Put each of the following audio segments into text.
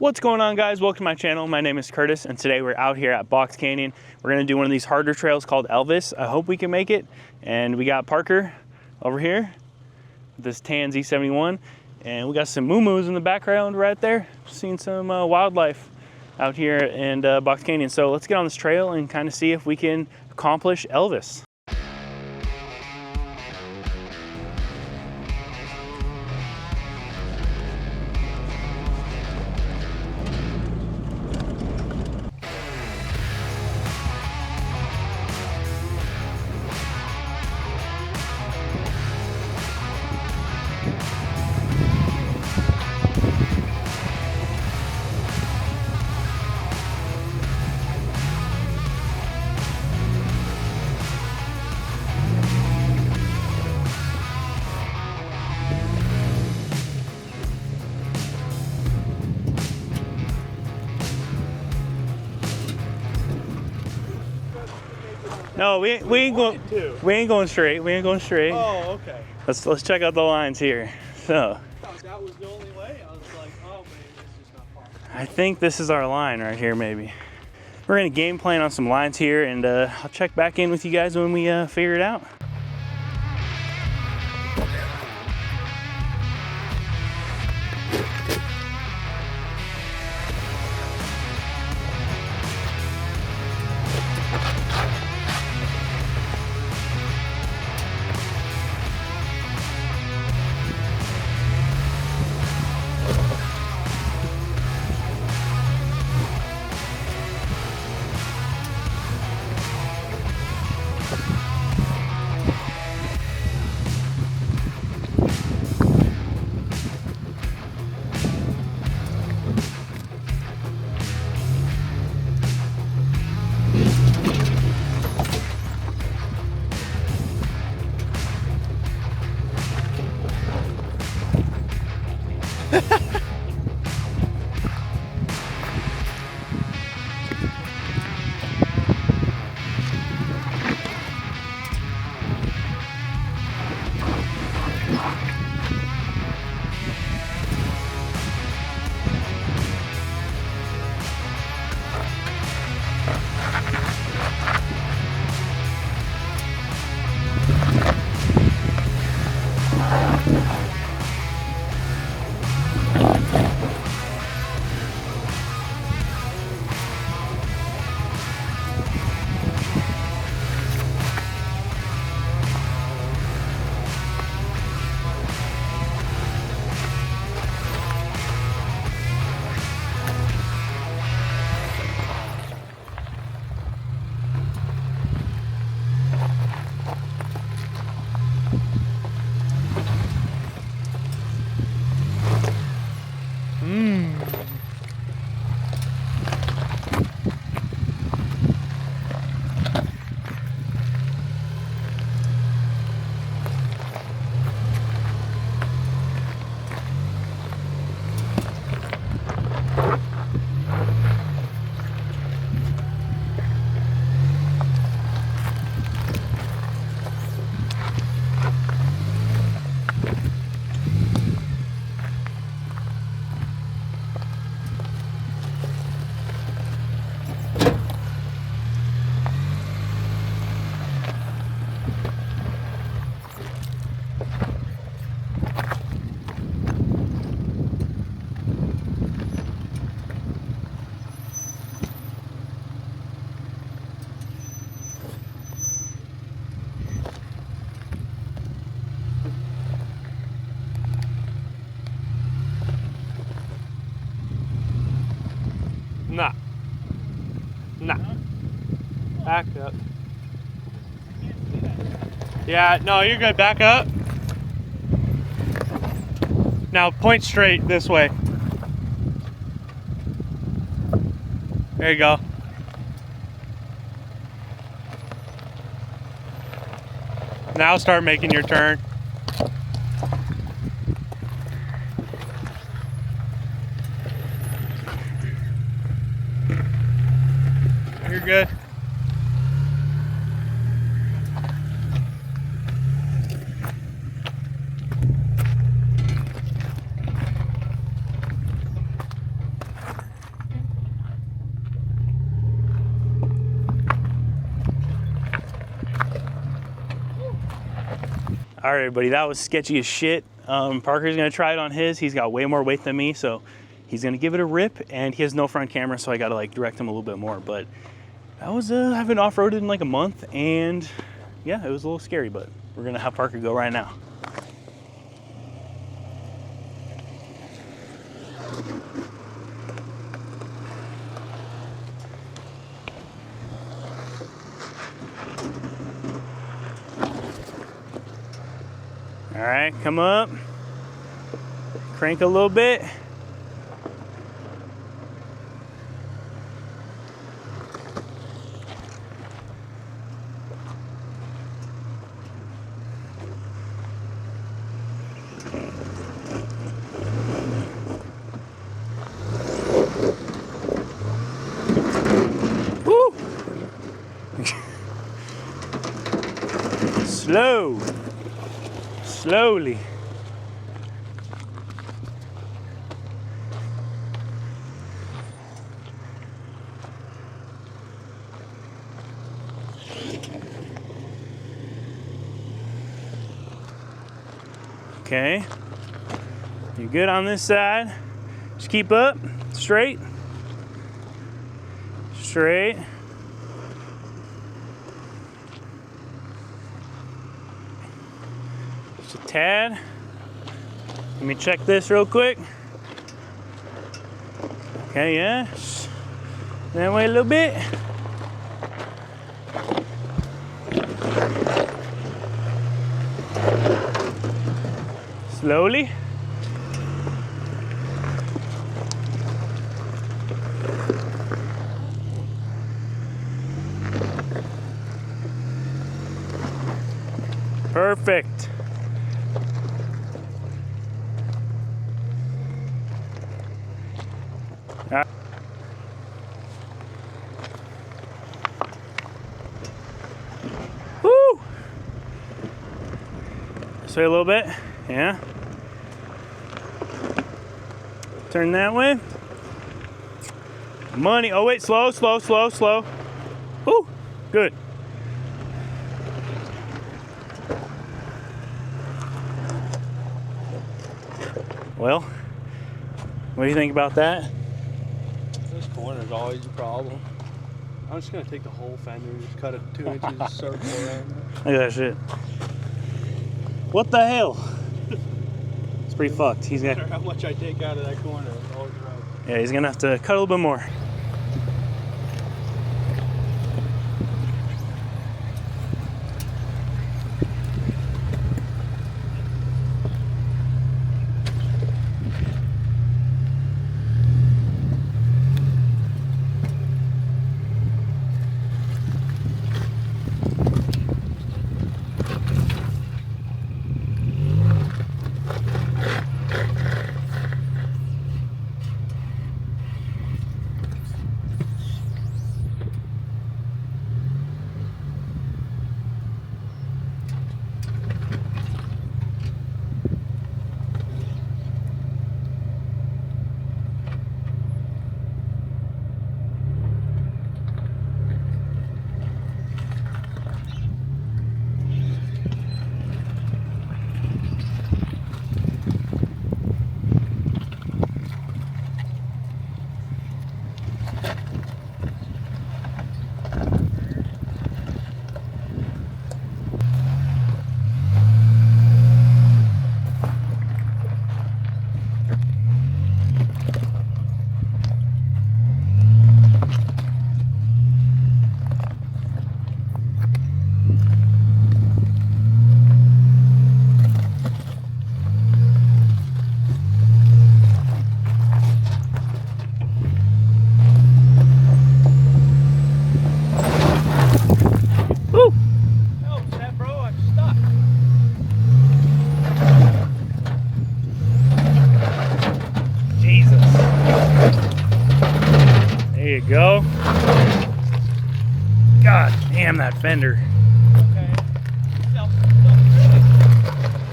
What's going on, guys? Welcome to my channel. My name is Curtis, and today we're out here at Box Canyon. We're gonna do one of these harder trails called Elvis. I hope we can make it. And we got Parker over here, this tan Z71, and we got some moo-moos in the background right there. Seeing some wildlife out here in Box Canyon. So let's get on this trail and kind of see if we can accomplish Elvis. No, we ain't going straight. We ain't going straight. Oh, okay. Let's check out the lines here. So That was the only way. I was like, oh man, this is not possible. I think this is our line right here, maybe. We're gonna game plan on some lines here, and I'll check back in with you guys when we figure it out. Nah. Back up. Yeah, no, you're good. Back up. Now point straight this way. There you go. Now start making your turn. You're good. All right, buddy, that was sketchy as shit. Parker's gonna try it on his. He's got way more weight than me, so he's gonna give it a rip, and he has no front camera, so I gotta like direct him a little bit more. But that was, I haven't off-roaded in like a month, and yeah, it was a little scary, but we're gonna have Parker go right now. All right, come up, crank a little bit. Woo! Slow. Slowly. Okay. You're good on this side. Just keep up, straight. Straight. Just a tad. Let me check this real quick. Okay, yeah. That way a little bit. Slowly. Perfect. All right. Woo! This way a little bit, yeah. Turn that way. Money. Oh wait, slow, slow, slow, slow. Woo! Good. Well, what do you think about that? This corner is always a problem. I'm just gonna take the whole fender and just cut it 2 inches circle around. Look at that shit. What the hell? It's pretty fucked. He's No gonna. matter how much I take out of that corner, it's always right. Yeah, he's gonna have to cut a little bit more. Go. God damn that fender. Okay.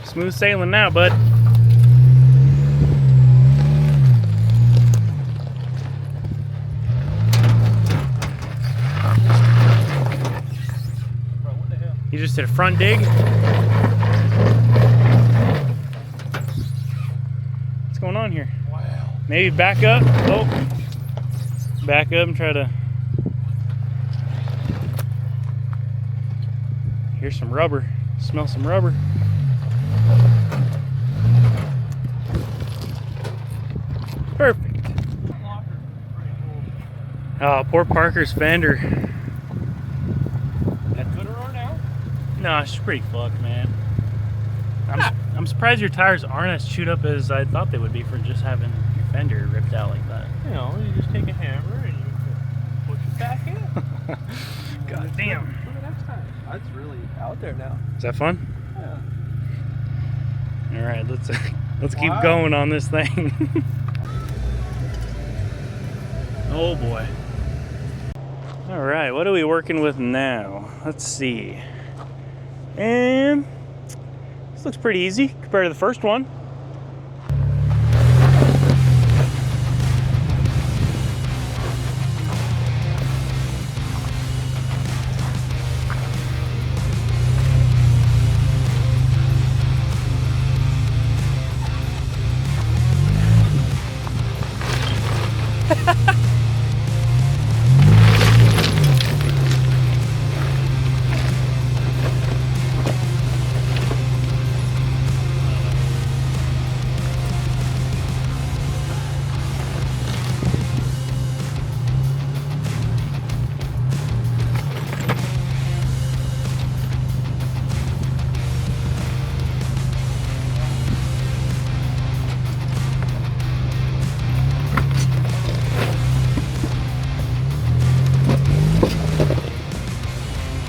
Smooth sailing now, bud. Bro, what the hell? You just did a front dig. Maybe back up. Oh, back up and try to. Here's some rubber. Smell some rubber. Perfect. Oh, poor Parker's fender. That good or now? No, it's pretty fucked, man. I'm surprised your tires aren't as chewed up as I thought they would be for just having your fender ripped out like that. You know, you just take a hammer and you push it back in. God damn. For the next time. That's really out there now. Is that fun? Yeah. All right, let's keep going on this thing. Oh boy. All right, what are we working with now? Let's see. And this looks pretty easy compared to the first one.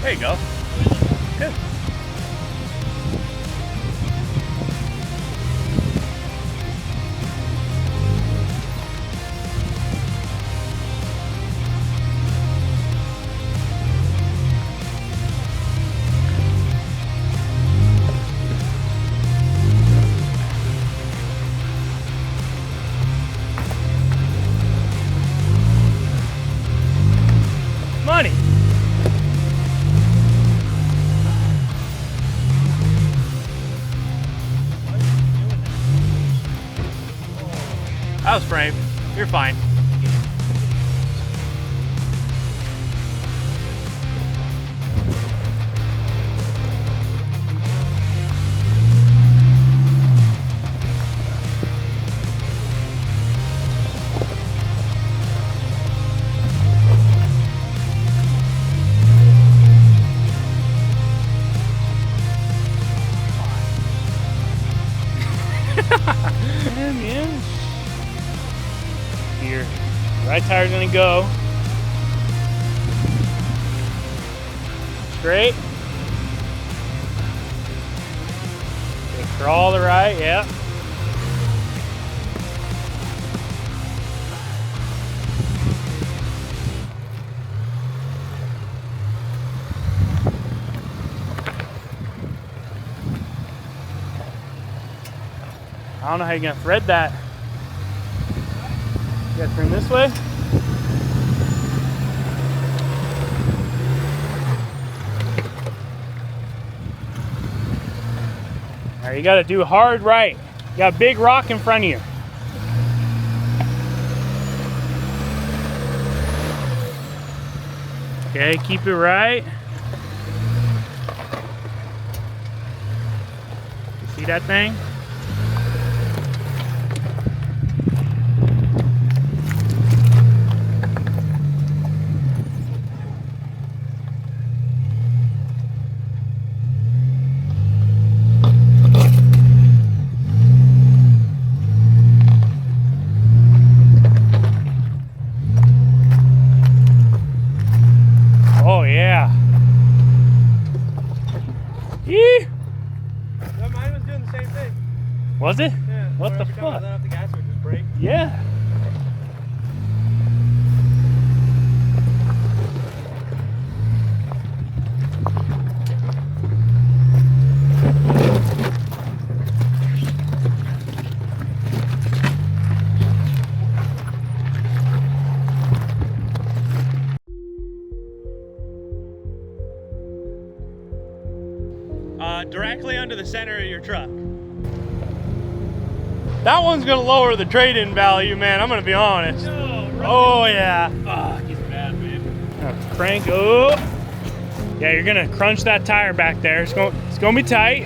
There you go. Good. Money. That was framed. You're fine. Man. Here, right tire's gonna go straight. Crawl the right, yeah. I don't know how you're gonna thread that. You gotta turn this way. All right, you gotta do hard right. You got a big rock in front of you. Okay, keep it right. See that thing? Oh yeah. Yee. Yeah, mine was doing the same thing. Was it? Yeah. What the Every time I fuck? let off the gas, it would just break. Yeah. Directly under the center of your truck. That one's gonna lower the trade-in value, man. I'm gonna be honest. No, really? Oh yeah. Fuck, he's bad, man. Crank. Oh. Yeah, you're gonna crunch that tire back there. It's gonna be tight.